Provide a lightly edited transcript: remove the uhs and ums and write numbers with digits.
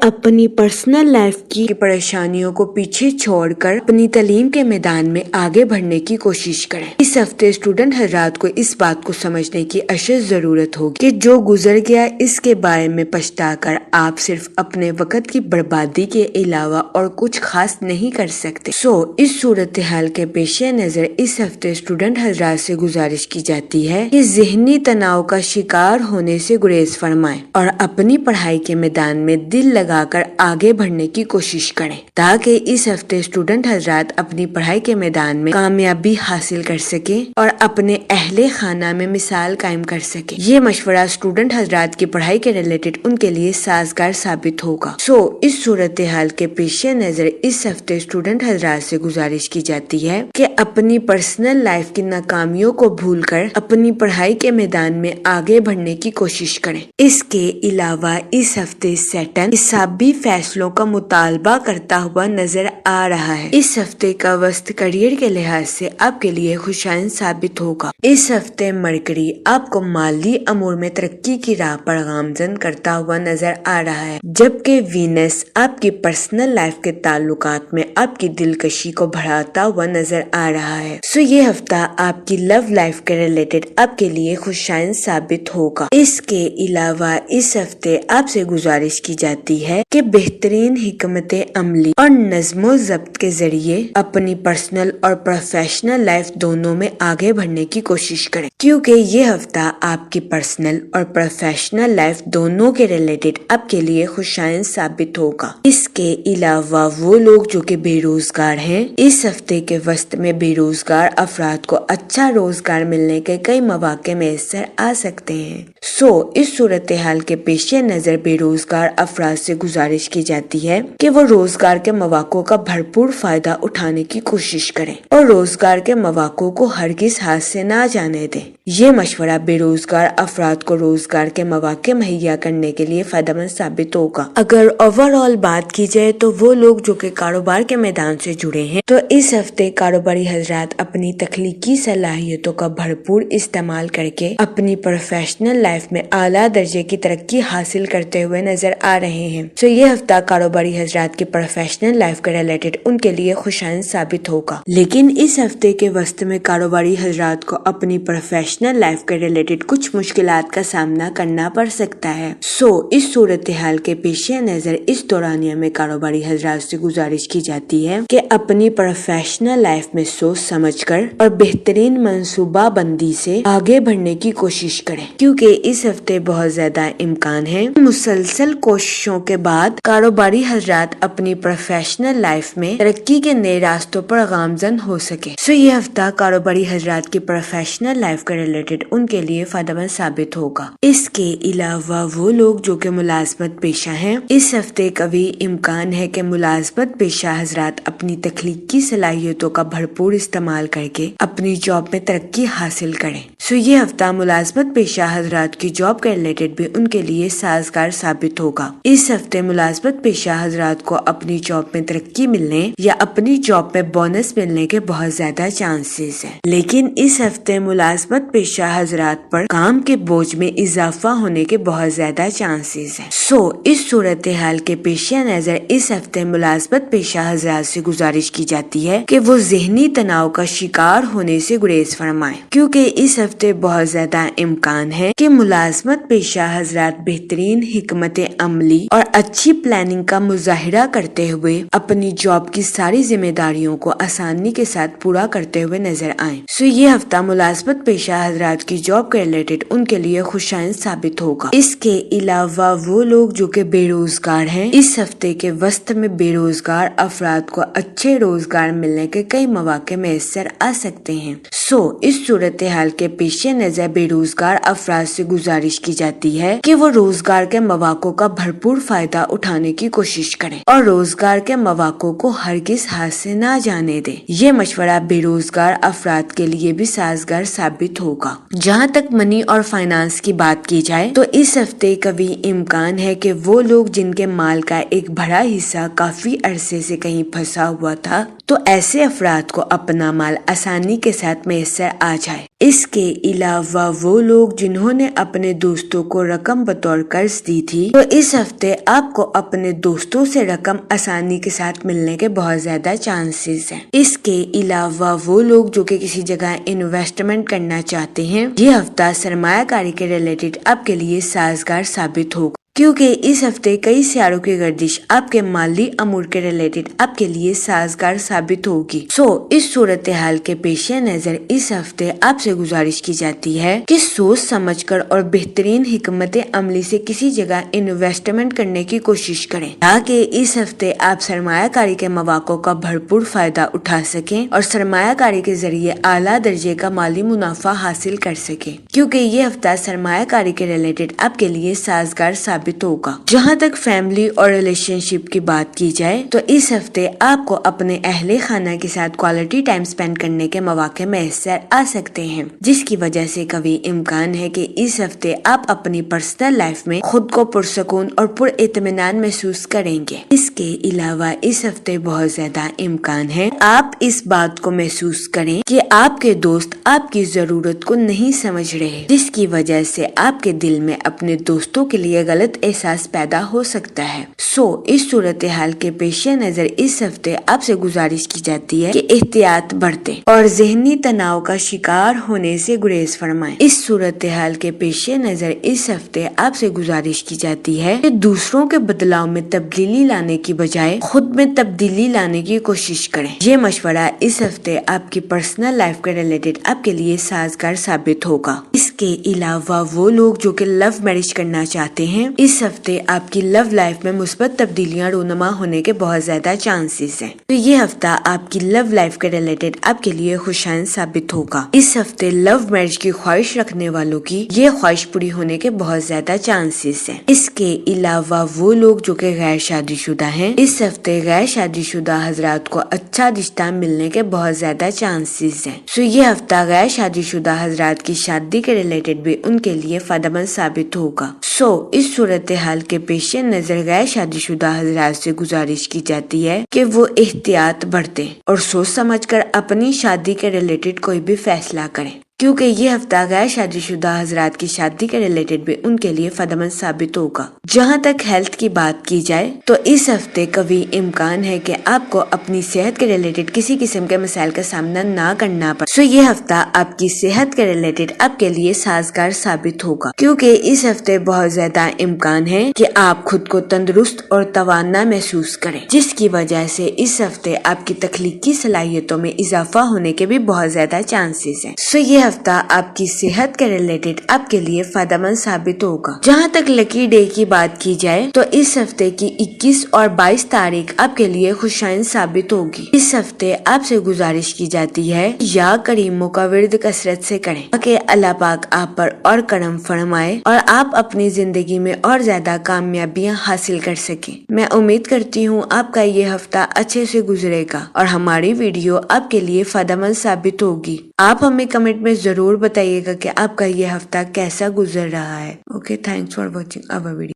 اپنی personal life کی پریشانیوں کو پیچھے چھوڑ کر اپنی تعلیم کے میدان میں آگے بڑھنے کی کوشش کریں۔ اس ہفتے اسٹوڈنٹ حضرات کو اس بات کو سمجھنے کی اشد ضرورت ہوگی کہ جو گزر گیا اس کے بارے میں پچھتا کر آپ صرف اپنے وقت کی بربادی کے علاوہ اور کچھ خاص نہیں کر سکتے۔ اس صورتحال کے پیش نظر اس ہفتے اسٹوڈنٹ حضرات سے گزارش کی جاتی ہے کہ ذہنی تناؤ کا شکار ہونے سے گریز فرمائیں اور اپنی پڑھائی کے میدان میں دل لگا کر آگے بڑھنے کی کوشش کریں تاکہ اس ہفتے اسٹوڈنٹ حضرات اپنی پڑھائی کے میدان میں کامیابی حاصل کر سکیں اور اپنے اہل خانہ میں مثال قائم کر سکیں۔ یہ مشورہ اسٹوڈنٹ حضرات کی پڑھائی کے ریلیٹڈ ان کے لیے سازگار ثابت ہوگا۔ اس صورتحال کے پیش نظر اس ہفتے اسٹوڈنٹ حضرات سے گزارش کی جاتی ہے کہ اپنی پرسنل لائف کی ناکامیوں کو بھول کر اپنی پڑھائی کے میدان میں آگے بڑھنے کی کوشش کریں۔ اس کے علاوہ اس ہفتے سیٹن حسابی فیصلوں کا مطالبہ کرتا ہوا نظر آ رہا ہے۔ اس ہفتے کا وسط کیریئر کے لحاظ سے آپ کے لیے خوشائن ثابت ہوگا۔ اس ہفتے مرکری آپ کو مالی امور میں ترقی کی راہ پر گامزن کرتا ہوا نظر آ رہا ہے، جبکہ وینس آپ کی پرسنل لائف کے تعلقات میں آپ کی دلکشی کو بڑھاتا ہوا نظر آ رہا ہے۔ یہ ہفتہ آپ کی لو لائف کے ریلیٹڈ آپ کے لیے خوشائن ثابت ہوگا۔ اس کے علاوہ اس ہفتے آپ سے گزارش کی جاتی ہے کہ بہترین حکمت عملی اور نظم و ضبط کے ذریعے اپنی پرسنل اور پروفیشنل لائف دونوں میں آگے بڑھنے کی کوشش کریں، کیونکہ یہ ہفتہ آپ کی پرسنل اور پروفیشنل لائف دونوں کے ریلیٹڈ آپ کے لیے خوشائن ثابت ہوگا۔ اس کے علاوہ وہ لوگ جو کہ بے روزگار ہیں، اس ہفتے کے وسط میں بے روزگار افراد کو اچھا روزگار ملنے کے کئی مواقع میسر آ سکتے ہیں۔ اس صورتحال کے پیش نظر بے روزگار افراد سے گزارش کی جاتی ہے کہ وہ روزگار کے مواقع کا بھرپور فائدہ اٹھانے کی کوشش کریں اور روزگار کے مواقع کو ہرگز ہاتھ سے نہ جانے دیں۔ یہ مشورہ بے روزگار افراد کو روزگار کے مواقع مہیا کرنے کے لیے فائدہ مند ثابت ہوگا۔ اگر اوور آل بات کی جائے تو وہ لوگ جو کہ کاروبار کے میدان سے جڑے ہیں تو اس ہفتے کاروباری حضرات اپنی تخلیقی صلاحیتوں کا بھرپور استعمال کر کے اپنی پروفیشنل لائف میں اعلیٰ درجے کی ترقی حاصل کرتے ہوئے نظر آ رہے ہیں۔ یہ ہفتہ کاروباری حضرات کی پروفیشنل لائف کے ریلیٹڈ ان کے لیے خوشائن ثابت ہوگا، لیکن اس ہفتے کے وسط میں کاروباری حضرات کو اپنی پروفیشنل لائف کے ریلیٹڈ کچھ مشکلات کا سامنا کرنا پڑ سکتا ہے۔ اس صورتحال کے پیش نظر اس دورانیہ میں کاروباری حضرات سے گزارش کی جاتی ہے کہ اپنی پروفیشنل لائف میں سوچ سمجھ کر اور بہترین منصوبہ بندی سے آگے بڑھنے کی کوشش کریں، کیونکہ اس ہفتے بہت زیادہ امکان ہے مسلسل کوششوں کے بعد کاروباری حضرات اپنی پروفیشنل لائف میں ترقی کے نئے راستوں پر گامزن ہو سکے۔ یہ ہفتہ کاروباری حضرات کی پروفیشنل لائف کے ریلیٹڈ ان کے لیے فائدہ مند ثابت ہوگا۔ اس کے علاوہ وہ لوگ جو کہ ملازمت پیشہ ہیں، اس ہفتے قوی امکان ہے کہ ملازمت پیشہ حضرات اپنی تخلیقی صلاحیتوں کا بھرپور استعمال کر کے اپنی جاب میں ترقی حاصل کریں۔ یہ ہفتہ ملازمت پیشہ حضرات کی جاب کے ریلیٹڈ بھی ان کے لیے سازگار ثابت ہوگا۔ اس ہفتے ملازمت پیشہ حضرات کو اپنی جاب میں ترقی ملنے یا اپنی جاب میں بونس ملنے کے بہت زیادہ چانسز ہیں، لیکن اس ہفتے ملازمت پیشہ حضرات پر کام کے بوجھ میں اضافہ ہونے کے بہت زیادہ چانسز ہیں۔ اس صورتحال کے پیش نظر اس ہفتے ملازمت پیشہ حضرات سے گزارش کی جاتی ہے کہ وہ ذہنی تناؤ کا شکار ہونے سے گریز فرمائیں، کیونکہ اس ہفتے بہت زیادہ امکان ہے کہ ملازمت پیشہ حضرات بہترین حکمت عملی اور اچھی پلاننگ کا مظاہرہ کرتے ہوئے اپنی جاب کی ساری ذمہ داریوں کو آسانی کے ساتھ پورا کرتے ہوئے نظر آئیں۔ یہ ہفتہ ملازمت پیشہ حضرات کی جاب کے ریلیٹڈ ان کے لیے خوشائن ثابت ہوگا۔ اس کے علاوہ وہ لوگ جو کہ بے روزگار ہیں، اس ہفتے کے وسط میں بے روزگار افراد کو اچھے روزگار ملنے کے کئی مواقع میسر آ سکتے ہیں۔ اس صورتحال کے پیش نظر بے روزگار افراد سے گزارش کی جاتی ہے کہ وہ روزگار کے مواقع کا بھرپور فائدہ اٹھانے کی کوشش کریں اور روزگار کے مواقع کو ہرگز ہاتھ سے نہ جانے دیں۔ یہ مشورہ بے روزگار افراد کے لیے بھی سازگار ثابت ہوگا۔ جہاں تک منی اور فائنانس کی بات کی جائے تو اس ہفتے قوی امکان ہے کہ وہ لوگ جن کے مال کا ایک بڑا حصہ کافی عرصے سے کہیں پھنسا ہوا تھا تو ایسے افراد کو اپنا مال آسانی کے ساتھ میسر آ جائے۔ اس کے علاوہ وہ لوگ جنہوں نے اپنے دوستوں کو رقم بطور قرض دی تھی، تو اس ہفتے آپ کو اپنے دوستوں سے رقم آسانی کے ساتھ ملنے کے بہت زیادہ چانسز ہیں۔ اس کے علاوہ وہ لوگ جو کہ کسی جگہ انویسٹمنٹ کرنا چاہتے ہیں، یہ ہفتہ سرمایہ کاری کے ریلیٹڈ آپ کے لیے سازگار ثابت ہوگا، کیونکہ اس ہفتے کئی سیاروں کی گردش آپ کے مالی امور کے ریلیٹڈ آپ کے لیے سازگار ثابت ہوگی۔ اس صورتحال کے پیش نظر اس ہفتے آپ سے گزارش کی جاتی ہے کہ سوچ سمجھ کر اور بہترین حکمت عملی سے کسی جگہ انویسٹمنٹ کرنے کی کوشش کریں، تاکہ اس ہفتے آپ سرمایہ کاری کے مواقع کا بھرپور فائدہ اٹھا سکیں اور سرمایہ کاری کے ذریعے اعلیٰ درجے کا مالی منافع حاصل کر سکیں، کیونکہ یہ ہفتہ سرمایہ کاری کے ریلیٹڈ آپ کے لیے سازگار ثابت ہوگا۔ جہاں تک فیملی اور ریلیشن شپ کی بات کی جائے تو اس ہفتے آپ کو اپنے اہل خانہ کے ساتھ کوالٹی ٹائم سپینڈ کرنے کے مواقع میسر آ سکتے ہیں، جس کی وجہ سے قوی امکان ہے کہ اس ہفتے آپ اپنی پرسنل لائف میں خود کو پرسکون اور پر اطمینان محسوس کریں گے۔ اس کے علاوہ اس ہفتے بہت زیادہ امکان ہے آپ اس بات کو محسوس کریں کہ آپ کے دوست آپ کی ضرورت کو نہیں سمجھ رہے، جس کی وجہ سے آپ کے دل میں اپنے دوستوں کے لیے غلط احساس پیدا ہو سکتا ہے۔ اس صورتحال کے پیش نظر اس ہفتے آپ سے گزارش کی جاتی ہے کہ احتیاط برتیں اور ذہنی تناؤ کا شکار ہونے سے گریز فرمائیں۔ اس صورتحال کے پیش نظر اس ہفتے آپ سے گزارش کی جاتی ہے کہ دوسروں کے بدلاؤ میں تبدیلی لانے کی بجائے خود میں تبدیلی لانے کی کوشش کریں۔ یہ مشورہ اس ہفتے آپ کی پرسنل لائف کے ریلیٹڈ آپ کے لیے سازگار ثابت ہوگا۔ اس کے علاوہ وہ لوگ جو کہ لو میرج کرنا چاہتے ہیں، اس ہفتے آپ کی لو لائف میں مثبت تبدیلیاں رونما ہونے کے بہت زیادہ چانسز ہیں، تو یہ ہفتہ آپ کی لو لائف کے ریلیٹڈ آپ کے لیے خوشائن ثابت ہوگا۔ اس ہفتے لو میرج کی خواہش رکھنے والوں کی یہ خواہش پوری ہونے کے بہت زیادہ چانسز ہیں۔ اس کے علاوہ وہ لوگ جو کہ غیر شادی شدہ ہیں، اس ہفتے غیر شادی شدہ حضرات کو اچھا رشتہ ملنے کے بہت زیادہ چانسز ہیں۔ یہ ہفتہ غیر شادی شدہ حضرات کی شادی کے ریلیٹڈ بھی ان کے لیے فائدہ مند ثابت ہوگا۔ اس صورتحال کے پیش نظر غیر شادی شدہ حضرات سے گزارش کی جاتی ہے کہ وہ احتیاط برتیں اور سوچ سمجھ کر اپنی شادی کے ریلیٹڈ کوئی بھی فیصلہ کریں، کیونکہ یہ ہفتہ غیر شادی شدہ حضرات کی شادی کے ریلیٹڈ بھی ان کے لیے فائدہ مند ثابت ہوگا۔ جہاں تک ہیلتھ کی بات کی جائے تو اس ہفتے قوی امکان ہے کہ آپ کو اپنی صحت کے ریلیٹڈ کسی قسم کے مسائل کا سامنا نہ کرنا پڑے۔ یہ ہفتہ آپ کی صحت کے ریلیٹڈ آپ کے لیے سازگار ثابت ہوگا، کیونکہ اس ہفتے بہت زیادہ امکان ہے کہ آپ خود کو تندرست اور توانا محسوس کریں، جس کی وجہ سے اس ہفتے آپ کی تخلیقی صلاحیتوں میں اضافہ ہونے کے بھی بہت زیادہ چانسز ہیں۔ یہ ہفتہ آپ کی صحت کے ریلیٹڈ آپ کے لیے فائدہ مند ثابت ہوگا۔ جہاں تک لکی ڈے کی بات کی جائے تو اس ہفتے کی 21 اور 22 تاریخ آپ کے لیے خوشائن ثابت ہوگی۔ اس ہفتے آپ سے گزارش کی جاتی ہے یا کریموں کا ورد کثرت سے کریں تاکہ اللہ پاک آپ پر اور کرم فرمائے اور آپ اپنی زندگی میں اور زیادہ کامیابیاں حاصل کر سکیں۔ میں امید کرتی ہوں آپ کا یہ ہفتہ اچھے سے گزرے گا اور ہماری ویڈیو آپ کے لیے فائدہ مند ثابت ہوگی۔ آپ ہمیں کمنٹ میں ضرور بتائیے گا کہ آپ کا یہ ہفتہ کیسا گزر رہا ہے۔ Okay, thanks for watching our video.